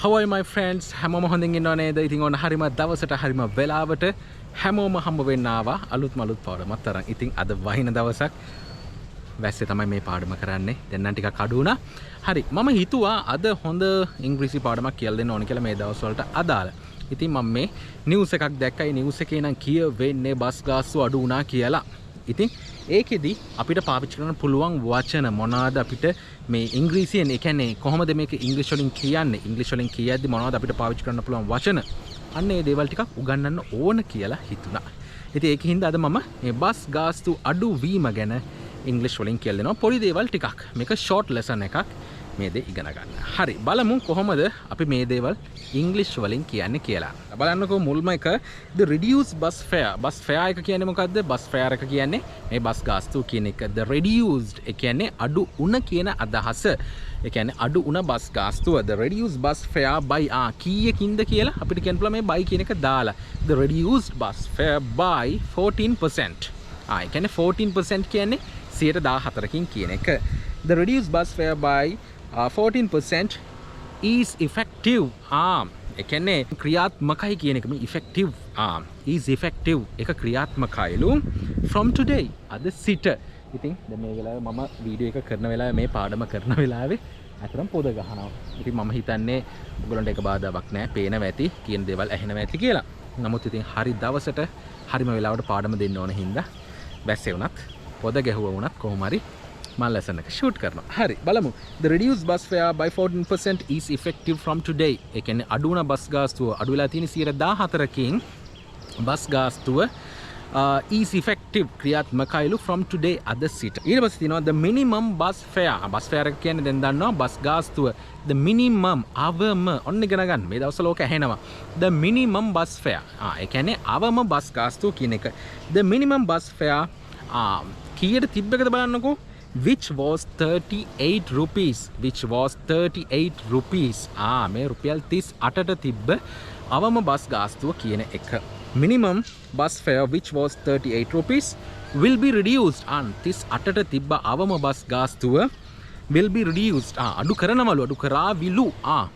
How are my friends? හැමෝම හොඳින් ඉන්නව නේද? ඉතින් ඔන්න හරිම දවසට හරිම වෙලාවට හැමෝම හම්බ වෙන්න ආවා අලුත් මලුත් පාඩමක් තරම්. ඉතින් අද වහින දවසක් වැස්සේ තමයි මේ පාඩම කරන්නේ. දැන් නම් ටිකක් අඩු වුණා. හරි. මම හිතුවා අද හොඳ ඉංග්‍රීසි පාඩමක් කියලා දෙන්න ඕන කියලා මේ දවස් වලට අදාළ. ඉතින් මම මේ නිවුස් එකක් දැක්කයි නිවුස් එකේ නම් කියවෙන්නේ බස් ගාස්තු අඩු වුණා කියලා. ඉතින් ඒකෙදි අපිට පාවිච්චි කරන්න පුළුවන් වචන මොනවාද අපිට මේ ඉංග්‍රීසියෙන් ඒ කියන්නේ කොහොමද මේක ඉංග්‍රීසි වලින් කියන්නේ ඉංග්‍රීසි වලින් කියද්දි මොනවද අපිට පාවිච්චි කරන්න පුළුවන් වචන අන්න ඒ දේවල් ටිකක් උගන්වන්න ඕන කියලා හිතුණා. ඉතින් ඒකින්ද අද මම මේ බස් ගාස්තු අඩු වීම ගැන ඉංග්‍රීසි වලින් කියලා දෙනවා පොඩි දේවල් ටිකක්. මේක ෂෝට් ලෙසන් එකක් මේ දේ ඉගෙන ගන්න. හරි බලමු කොහොමද අපි මේ දේවල් ඉංග්‍රීසි වලින් කියන්නේ කියලා. බලන්නකෝ මුල්ම එක the reduced bus fare. bus fare එක කියන්නේ මොකද්ද? bus fare එක කියන්නේ මේ බස් ගාස්තු කියන එක. the reduced ඒ කියන්නේ අඩු උන කියන අදහස. ඒ කියන්නේ අඩු උන බස් ගාස්තුව. the reduced bus fare by කීයකින්ද කියලා අපිට කියන්න පුළුවන් මේ by කියන එක දාලා. the reduced bus fare by 14%. ඒ කියන්නේ 14% කියන්නේ 14%කින් කියන එක. the reduced bus fare by 14% is effective. ඒ කියන්නේ ක්‍රියාත්මකයි කියන එක මේ effective is effective එක ක්‍රියාත්මකයිලු from today අද සිට. ඉතින් දැන් මේ වෙලාවේ මම වීඩියෝ එක කරන වෙලාවේ මේ පාඩම කරන වෙලාවේ අතරම් පොද ගහනවා. ඉතින් මම හිතන්නේ ඔයගොල්ලන්ට ඒක බාධාවක් නැහැ. පේනවා ඇති කියන දේවල් ඇහෙනවා ඇති කියලා. නමුත් ඉතින් හරි දවසට හරිම වෙලාවට පාඩම දෙන්න ඕන හින්දා බැස්සේ වුණත් පොද ගැහුවා වුණත් කොහොම හරි මම ලෙසන් එක ෂූට් කරනවා. හරි බලමු. The reduced bus fare by 14% is effective from today. ඒ කියන්නේ අඩු වුණ බස් ගාස්තුව අඩු වෙලා තියෙන 14%කින් බස් ගාස්තුව is effective ක්‍රියාත්මකයිලු from today අද සිට. ඊට පස්සේ තියෙනවා the minimum bus fare. Bus fare එක කියන්නේ දැන් දන්නවා බස් ගාස්තුව the minimum අවම ඔන්න ඉගෙන ගන්න. මේ දවස්වල ඕක ඇහෙනවා. the minimum bus fare. ඒ කියන්නේ අවම බස් ගාස්තුව කියන එක. the minimum bus fare කීයට තිබ්බකද බලන්නකෝ. which was 38 rupees. which was 38 rupees. මේ රුපියල් 38ට තිබ්බ අවම බස් ගාස්තුව කියන එක. minimum bus fare which was 38 rupees will be reduced. 38ට තිබ්බ අවම බස් ගාස්තුව will be reduced. අඩු කරනවලු අඩු කරාවිලු.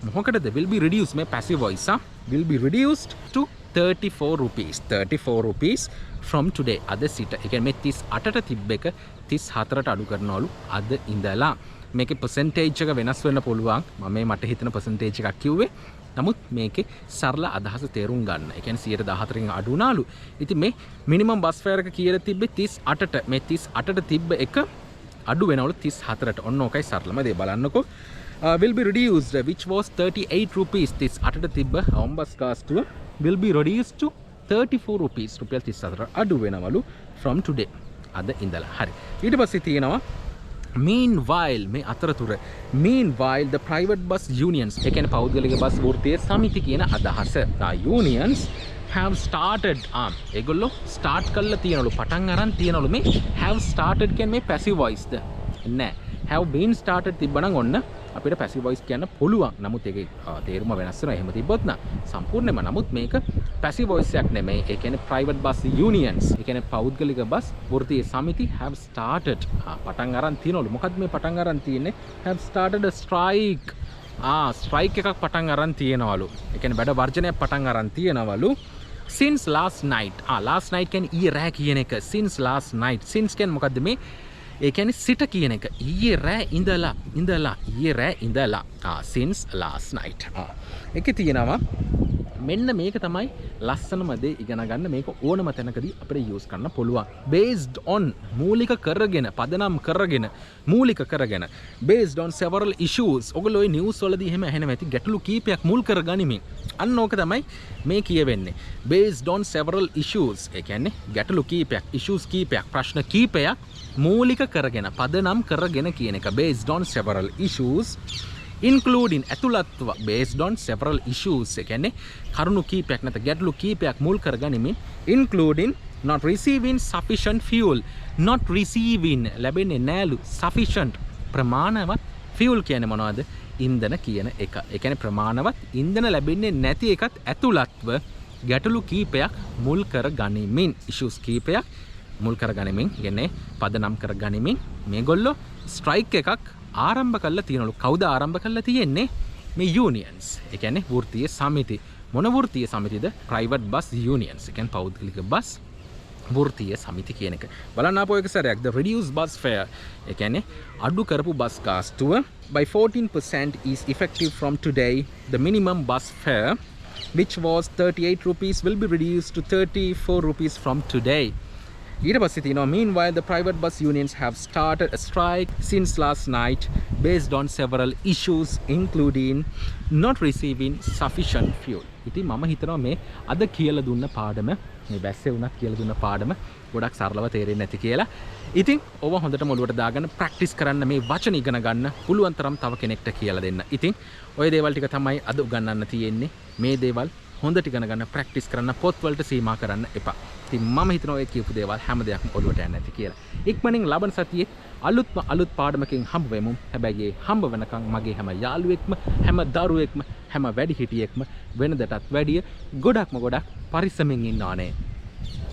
මොකකටද will be reduced මේ passive voice. will be reduced to 34 rupees. 34 rupees from today අද සිට. ඒ කියන්නේ මේ 38ට තිබ්බ එක 34ට අඩු කරනවලු අද ඉඳලා. මේකේ percentage එක වෙනස් වෙන්න පුළුවන්. මම මට හිතෙන percentage එකක් කිව්වේ. නමුත් මේකේ සරල අදහස තේරුම් ගන්න. ඒ කියන්නේ 14කින් අඩු වුණාලු. ඉතින් මේ minimum bus fare එක කියලා තිබ්බේ 38ට. මේ 38ට තිබ්බ එක අඩු වෙනවලු 34ට. ඔන්න ඕකයි සරලම දේ බලන්නකෝ. will be reduced which was 38 rupees. 38ට තිබ්බ අවම bus ගාස්තුව will be reduced to 34 rupees. රුපියල් 34 අඩු වෙනවලු from today අද ඉඳලා. හරි. ඊට පස්සේ තියෙනවා meanwhile මේ අතරතුර meanwhile the private bus unions ඒ කියන්නේ පෞද්ගලික බස් වෘත්තීය සමිති කියන අදහස. unions have started ඒගොල්ලෝ start කරලා තියනලු පටන් අරන් තියනලු මේ have started කියන්නේ මේ passive voice ද නෑ have been started තිබ්බනම් ඔන්න අපිට passive voice කියන්න පුළුවන්. නමුත් ඒකේ තේරුම වෙනස් වෙනවා. එහෙම තිබ්බොත් නම් සම්පූර්ණයෙන්ම නමුත් මේක passive voice එකක් නෙමෙයි. ඒ කියන්නේ private bus unions ඒ කියන්නේ පෞද්ගලික බස් වෘත්තීය සමිති have started පටන් අරන් තියනලු. මොකද්ද මේ පටන් අරන් තියෙන්නේ? have started a strike. strike එකක් පටන් අරන් තියනවලු. ඒ කියන්නේ බඩ වර්ජනයක් පටන් අරන් තියනවලු. since last night. last night කියන්නේ ඊයේ රෑ කියන එක. since last night. since කියන්නේ මොකද්ද මේ? ඒ කියන්නේ සිට කියන එක. ඊයේ රෑ ඉඳලා ඊයේ රෑ ඉඳලා since last night. ඒකේ තියෙනවා මෙන්න මේක තමයි ලස්සනම දේ ඉගෙන ගන්න. මේක ඕනම තැනකදී අපිට යූස් කරන්න පුළුවන්. based on මූලික කරගෙන පදනම් කරගෙන මූලික කරගෙන based on several issues. ඔයගොල්ලෝ ඔය නිවුස් වලදී එහෙම ඇහෙනවා ඇති ගැටලු කීපයක් මුල් කරගනිමින්. අන්න ඕක තමයි මේ කියවෙන්නේ. based on several issues. ඒ කියන්නේ ගැටලු කීපයක් issues කීපයක් ප්‍රශ්න කීපයක් මූලික කරගෙන පදනම් කරගෙන කියන එක. based on several issues including ඇතුළත්ව based on several issues ඒ කියන්නේ කරුණු කීපයක් නැත ගැටලු කීපයක් මුල් කරගනිමින් including not receiving sufficient fuel. not receiving ලැබෙන්නේ නෑලු sufficient ප්‍රමාණවත් fuel කියන්නේ මොනවද? ඉන්ධන කියන එක. ඒ කියන්නේ ප්‍රමාණවත් ඉන්ධන ලැබෙන්නේ නැති එකත් ඇතුළත්ව ගැටලු කීපයක් මුල් කරගනිමින් issues කීපයක් මුල් කරගනිමින් කියන්නේ පදනම් කරගනිමින් මේගොල්ලෝ ස්ට්‍රයික් එකක් ආරම්භ කළා තියෙනලු. කවුද ආරම්භ කළා තියෙන්නේ? මේ unions. ඒ කියන්නේ වෘත්තීය සමිති. මොන වෘත්තීය සමිතිද? private bus unions. ඒ කියන්නේ පෞද්ගලික බස් වෘත්තීය සමිති කියන එක. බලන්න ආපහු එක සැරයක් the reduced bus fare. ඒ කියන්නේ අඩු කරපු bus ගාස්තුව by 14% is effective from today. The minimum bus fare which was 38 rupees will be reduced to 34 rupees from today. ඊට පස්සේ තියෙනවා meanwhile the private bus unions have started a strike since last night based on several issues including not receiving sufficient fuel. ඉතින් මම හිතනවා මේ අද කියලා දුන්න පාඩම මේ බැස්සේ වුණත් කියලා දුන්න පාඩම ගොඩක් සරලව තේරෙන්නේ නැති කියලා. ඉතින් ඕව හොඳට මොළුවට දාගන්න ප්‍රැක්ටිස් කරන්න මේ වචන ඉගෙන ගන්න පුළුවන් තරම් තව කෙනෙක්ට කියලා දෙන්න. ඉතින් ওই දේවල් ටික තමයි අද උගන්වන්න තියෙන්නේ. මේ දේවල් හොඳට ඉගෙන ගන්න ප්‍රැක්ටිස් කරන්න පොත් වලට සීමා කරන්න එපා. ඉතින් මම හිතනවා ඔය කියපු දේවල් හැම දෙයක්ම ඔළුවට යන්නේ නැති කියලා. ඉක්මනින් ලබන සතියේ අලුත් පාඩමකින් හම්බ වෙමු. හැබැයි ඒ හම්බ වෙනකන් මගේ හැම යාළුවෙක්ම හැම දරුවෙක්ම හැම වැඩිහිටියෙක්ම වෙනදටත් වැඩිය ගොඩක් පරිස්සමෙන් ඉන්න ඕනේ.